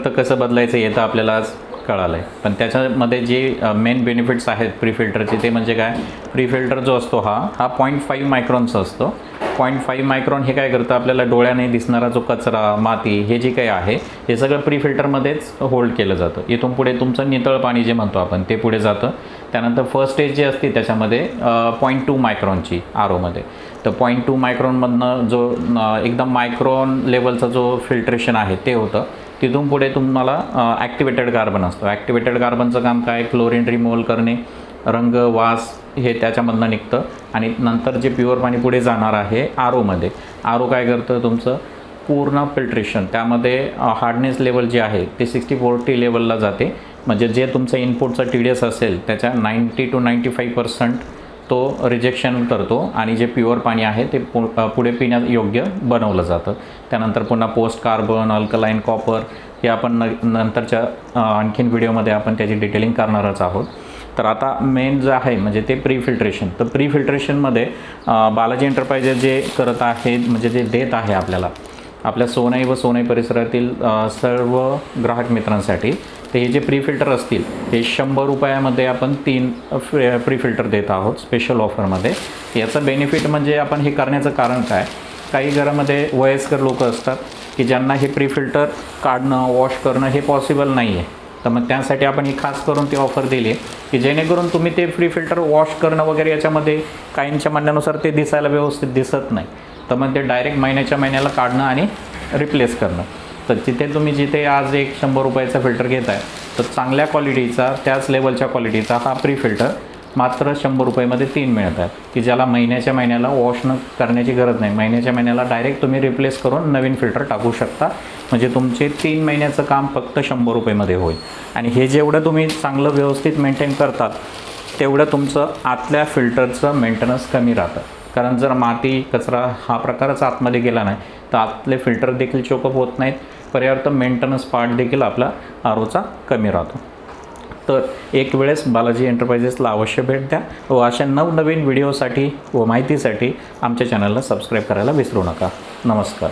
तर कसं बदलायचं हे तर आपल्याला आज कळालं आहे. पण त्याच्यामध्ये जे मेन बेनिफिट्स आहेत प्री फिल्टरचे ते म्हणजे काय, प्री फिल्टर जो असतो हा 0.5 मायक्रॉनचा असतो. 0.5 मायक्रॉन हे काय करतं, आपल्याला डोळ्याने दिसणारा जो कचरा, माती हे जे काही आहे हे सगळं प्री फिल्टरमध्येच होल्ड केलं जातं. इथून पुढे तुमचं नितळ पाणी जे म्हणतो आपण ते पुढे जातं. त्यानंतर फर्स्ट स्टेज जी असते त्याच्यामध्ये 0.2 मायक्रॉनची आरोमध्ये. तर 0.2 मायक्रॉनमधनं जो एकदम मायक्रॉन लेवलचा जो फिल्ट्रेशन आहे ते होतं. तिथून पुढे तुम्हाला ॲक्टिवेटेड कार्बन असतो. ॲक्टिवेटेड कार्बनचं काम काय, क्लोरीन रिमूव्हल करणे, रंग, वास हे त्याच्यामधनं निघतं. आणि नंतर जे प्युअर पाणी पुढे जाणार आहे आरोमध्ये. आरो काय करतं, तुमचं पूर्ण फिल्ट्रेशन, त्यामध्ये हार्डनेस लेवल जे आहे ते 60-40 लेवलला जाते. म्हणजे जे तुमचं इनपुटचं TDS असेल त्याच्या 90 to 95% तो रिजेक्शन करतो आणि जे प्युअर पाणी आहे ते पुढे पिण्यास योग्य बनवलं जातं. त्यानंतर पुन्हा पोस्ट कार्बन, अल्कलाईन, कॉपर हे आपण नंतरच्या आणखीन व्हिडिओमध्ये आपण त्याची डिटेलिंग करणारच आहोत. तर आता मेन जे आहे म्हणजे ते प्री फिल्ट्रेशन. तर प्री फिल्ट्रेशनमध्ये बालाजी एंटरप्राइजेस जे करत आहे म्हणजे जे देत आहे आपल्या सोनई व सोनई परिसरातील सर्व ग्राहक मित्रांसाठी, तर हे जे प्री फिल्टर असतील हे 100 रुपयामध्ये आपण 3 प्री फिल्टर देत आहोत स्पेशल ऑफरमध्ये. याचं बेनिफिट म्हणजे आपण हे करण्याचं कारण काय, काही घरामध्ये वयस्कर लोक असतात की ज्यांना हे प्री फिल्टर काढणं, वॉश करणं हे पॉसिबल नाही आहे. तर मग त्यासाठी आपण ही खास करून ती ऑफर दिली आहे की जेणेकरून तुम्ही ते प्री फिल्टर वॉश करणं वगैरे याच्यामध्ये काहींच्या म्हणण्यानुसार ते दिसायला व्यवस्थित दिसत नाही. तर मग ते डायरेक्ट महिन्याला काढणं आणि रिप्लेस करणं. तर जिथे आज एक 100 रुपयाचा फिल्टर घेत आहे तर चांगल्या क्वालिटीचा, त्याच लेवलच्या क्वालिटीचा हा प्री फिल्टर मात्र 100 रुपयामध्ये 3 मिळत आहेत की ज्याला महिन्याला वॉश न करण्याची गरज नाही. महिन्याला डायरेक्ट तुम्ही रिप्लेस करून नवीन फिल्टर टाकू शकता. म्हणजे तुमचे 3 महिन्याचं काम फक्त 100 रुपयामध्ये होईल. आणि हे जेवढं तुम्ही चांगलं व्यवस्थित मेंटेन करतात तेवढं तुमचं आतल्या फिल्टरचं मेंटेनन्स कमी राहतं. कारण जर माती, कचरा हा प्रकारच आतमध्ये गेला नाही तर आतले फिल्टर देखील चोकअप होत नाहीत. पर्याप्त मेंटेनन्स पार्ट देखील आपला आरोचा कमी राहतो. तर एक वेळेस बालाजी एंटरप्राइजेसला अवश्य भेट द्या व अशा नवनवीन व्हिडिओसाठी व माहितीसाठी आमच्या चॅनलला सबस्क्राईब करायला विसरू नका. नमस्कार.